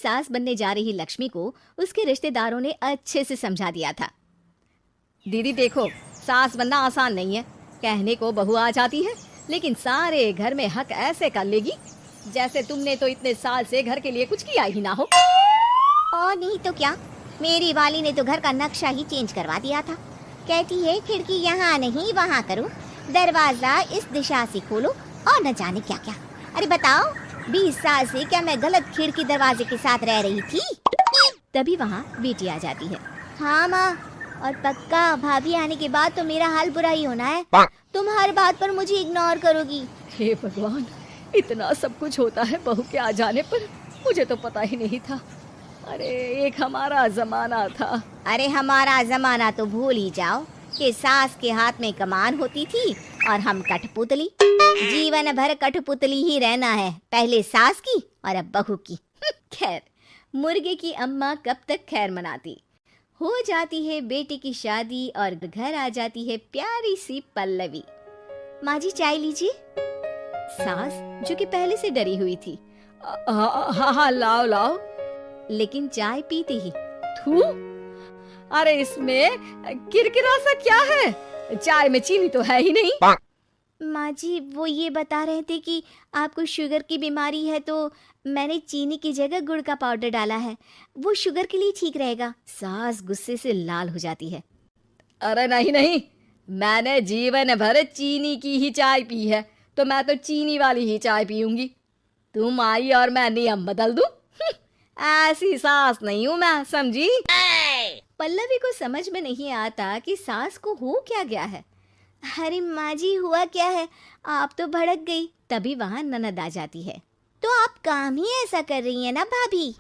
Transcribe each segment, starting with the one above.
सास बनने जा रही लक्ष्मी को उसके रिश्तेदारों ने अच्छे से समझा दिया था। दीदी देखो, सास बनना आसान नहीं है। कहने को बहू आ जाती है, लेकिन सारे घर में हक ऐसे कर लेगी जैसे तुमने तो इतने साल से घर के लिए कुछ किया ही ना हो। और नहीं तो क्या, मेरी वाली ने तो घर का नक्शा ही चेंज करवा दिया था। कहती है खिड़की यहाँ नहीं वहाँ करो, दरवाजा इस दिशा से खोलो और न जाने क्या क्या। अरे बताओ, 20 साल से क्या मैं गलत खिड़की दरवाजे के साथ रह रही थी? तभी वहाँ बेटी आ जाती है। हाँ माँ, और पक्का भाभी आने के बाद तो मेरा हाल बुरा ही होना है। तुम हर बात पर मुझे इग्नोर करोगी। हे भगवान, इतना सब कुछ होता है बहू के आ जाने पर, मुझे तो पता ही नहीं था। अरे एक हमारा जमाना था। अरे हमारा जमाना तो भूल ही जाओ कि सास के हाथ में कमान होती थी और हम कठपुतली। जीवन भर कठपुतली ही रहना है, पहले सास की और अब बहू की। खैर, मुर्गे की अम्मा कब तक खैर मनाती। हो जाती है बेटी की शादी और घर आ जाती है प्यारी सी पल्लवी। माँ जी चाय लीजिए। सास जो कि पहले से डरी हुई थी, हाँ लाओ लाओ, लेकिन चाय पीती ही थू, अरे इसमें किरकिरा सा क्या है, चाय में चीनी तो है ही नहीं। माँ जी वो ये बता रहे थे कि आपको शुगर की बीमारी है तो मैंने चीनी की जगह गुड़ का पाउडर डाला है, वो शुगर के लिए ठीक रहेगा। सास गुस्से से लाल हो जाती है। अरे नहीं नहीं, मैंने जीवन भर चीनी की ही चाय पी है, तो मैं तो चीनी वाली ही चाय पीऊंगी। तुम आई और मैं नियम बदल दूं? ऐसी सास नहीं हूं मैं, समझी? पल्लवी को समझ में नहीं आता कि सास को हो क्या गया है। अरे माँ जी हुआ क्या है, आप तो भड़क गई। तभी वहाँ ननद आ जाती है। तो आप काम ही ऐसा कर रही हैं ना भाभी?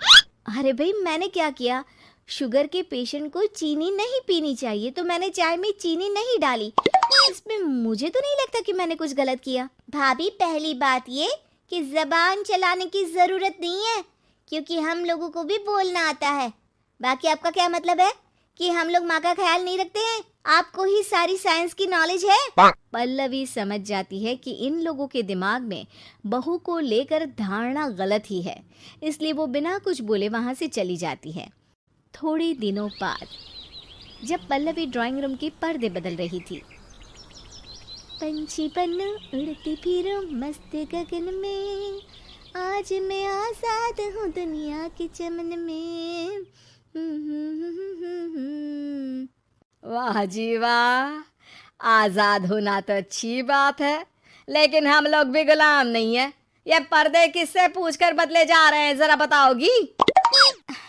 अरे भाई मैंने क्या किया, शुगर के पेशेंट को चीनी नहीं पीनी चाहिए तो मैंने चाय में चीनी नहीं डाली। इसमें मुझे तो नहीं लगता कि मैंने कुछ गलत किया। भाभी पहली बात ये कि जबान चलाने की जरूरत नहीं है, क्योंकि हम लोगों को भी बोलना आता है। बाकी आपका क्या मतलब है कि हम लोग माँ का ख्याल नहीं रखते हैं? आपको ही सारी साइंस की नॉलेज है। पल्लवी समझ जाती है कि इन लोगों के दिमाग में बहू को लेकर धारणा गलत ही है, इसलिए वो बिना कुछ बोले वहां से चली जाती है। थोड़े दिनों बाद जब पल्लवी ड्राइंग रूम के पर्दे बदल रही थी, पंछी पन्नू उड़ती फिरूं मस्त गगन में, आज मैं आजाद हूँ दुनिया के चमन में। वाह जी वाह, आजाद होना तो अच्छी बात है, लेकिन हम लोग भी गुलाम नहीं है। ये पर्दे किससे पूछकर बदले जा रहे हैं, जरा बताओगी?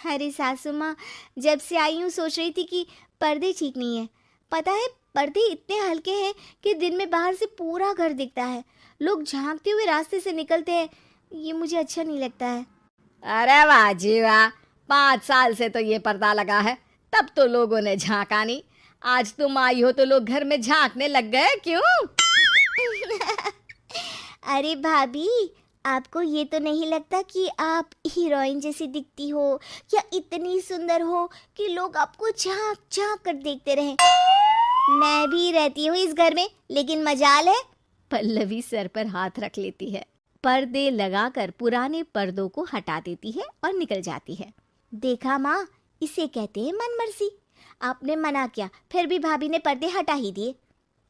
अरे सासू माँ, जब से आई हूँ सोच रही थी कि पर्दे ठीक नहीं है। पता है पर्दे इतने हल्के हैं कि दिन में बाहर से पूरा घर दिखता है, लोग झांकते हुए रास्ते से निकलते हैं, ये मुझे अच्छा नहीं लगता है। अरे वाह जी वाह, 5 साल से तो ये पर्दा लगा है, तब तो लोगों ने झांका नहीं। आज तुम आई हो तो लोग घर में झांकने लग गए, क्यों? अरे भाभी, आपको ये तो नहीं लगता कि आप हीरोइन जैसी दिखती हो या इतनी सुंदर हो कि लोग आपको झांक झांक कर देखते रहे? मैं भी रहती हूँ इस घर में, लेकिन मजाल है। पल्लवी सर पर हाथ रख लेती है, पर्दे लगाकर पुराने पर्दों को हटा देती है और निकल जाती है। देखा माँ, इसे कहते हैं मनमर्जी। आपने मना किया, फिर भी भाभी ने पर्दे हटा ही दिए।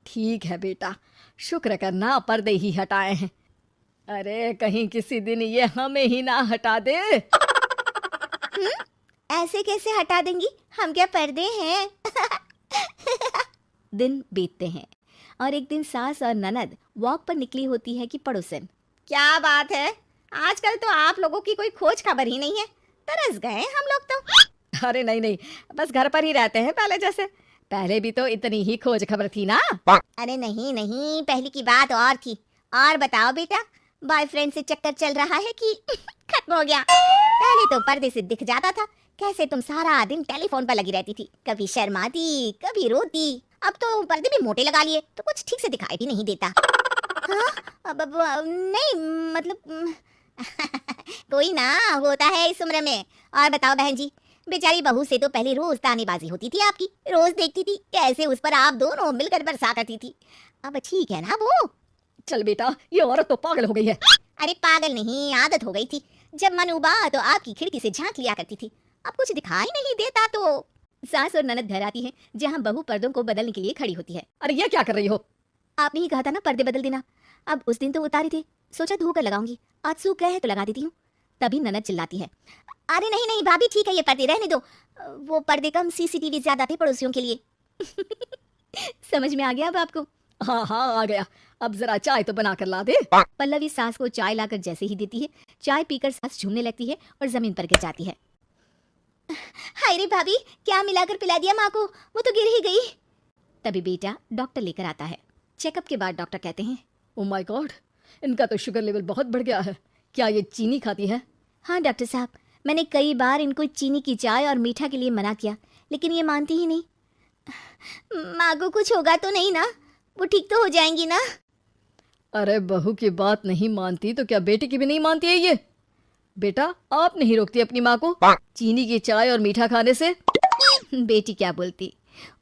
ठीक है बेटा, शुक्र करना पर्दे ही हटाए हैं। अरे कहीं किसी दिन ये हमें ही ना हटा दे। ऐसे कैसे हटा देंगी, हम क्या पर्दे हैं? दिन बीतते हैं और एक दिन सास और ननद वॉक पर निकली होती है कि पड़ोसन, क्या बात है, आजकल तो आप लोगों की कोई खोज खबर ही नहीं है, तरस गए हम लोग तो। अरे नहीं नहीं, बस घर पर ही रहते हैं पहले जैसे। पहले भी तो इतनी ही खोज खबर थी ना। अरे नहीं नहीं, पहले की बात और थी। और बताओ बेटा, बॉयफ्रेंड से चक्कर चल रहा है कि खत्म हो गया? पहले तो पर्दे से दिख जाता था कैसे तुम सारा दिन टेलीफोन पर लगी रहती थी, कभी शर्माती कभी रोती। अब तो पर्दे भी मोटे लगा लिए तो कुछ ठीक से दिखाई भी नहीं देता। हाँ? अब नहीं मतलब कोई ना, होता है इस उम्र में। और बताओ बहन जी, बेचारी बहू से तो पहले रोज तानेबाजी होती थी आपकी, रोज देखती थी कैसे उस पर आप दोनों मिलकर बरसा करती थी। अब ठीक है ना वो? चल बेटा, ये औरत तो पागल हो गई है। अरे पागल नहीं, आदत हो गई थी। जब मन उबा तो आपकी खिड़की से झांक लिया करती थी, अब कुछ दिखाई नहीं देता तो। सास और ननद घर आती हैं, जहाँ बहू पर्दों को बदलने के लिए खड़ी होती है। अरे ये क्या कर रही हो? आपने ही कहा था ना पर्दे बदल देना। अब उस दिन तो उतारे थे, सोचा धोकर लगाऊंगी, आज सूख गए हैं तो लगा देती हूँ। तभी ननद चिल्लाती है, अरे नहीं नहीं भाभी, ठीक है ये पर्दे रहने दो, वो पर्दे कम, सीसीटीवी ज्यादा थे पड़ोसियों के लिए। समझ में आ गया अब आपको? हाँ हाँ आ गया, अब जरा चाय तो बना कर ला दे। पल्लवी सास को चाय लाकर जैसे ही देती है, चाय पीकर सास झूमने लगती है और जमीन पर गिर जाती है। हाय रे भाभी, क्या मिलाकर पिला दिया माँ को, वो तो गिर ही गई। तभी बेटा डॉक्टर लेकर आता है। चेकअप के बाद डॉक्टर कहते हैं, ओ माय गॉड, इनका तो शुगर लेवल बहुत बढ़ गया है। क्या ये चीनी खाती है? हाँ डॉक्टर साहब, मैंने कई बार इनको चीनी की चाय और मीठा के लिए मना किया, लेकिन ये मानती ही नहीं। माँ को कुछ होगा तो नहीं ना, वो ठीक तो हो जाएंगी ना? अरे बहू की बात नहीं मानती तो क्या बेटी की भी नहीं मानती है ये? बेटा आप नहीं रोकती अपनी माँ को चीनी की चाय और मीठा खाने से? बेटी क्या बोलती,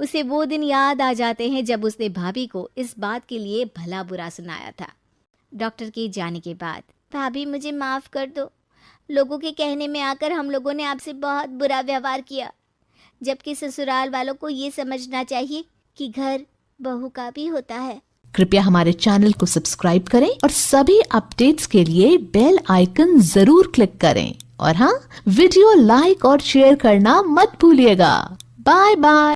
उसे वो दिन याद आ जाते हैं जब उसने भाभी को इस बात के लिए भला बुरा सुनाया था। डॉक्टर के जाने के बाद, भाभी मुझे माफ कर दो, लोगों के कहने में आकर हम लोगों ने आपसे बहुत बुरा व्यवहार किया, जबकि ससुराल वालों को ये समझना चाहिए कि घर बहू का भी होता है। कृपया हमारे चैनल को सब्सक्राइब करें और सभी अपडेट्स के लिए बेल आइकन जरूर क्लिक करें। और हाँ, वीडियो लाइक और शेयर करना मत भूलिएगा। Bye bye.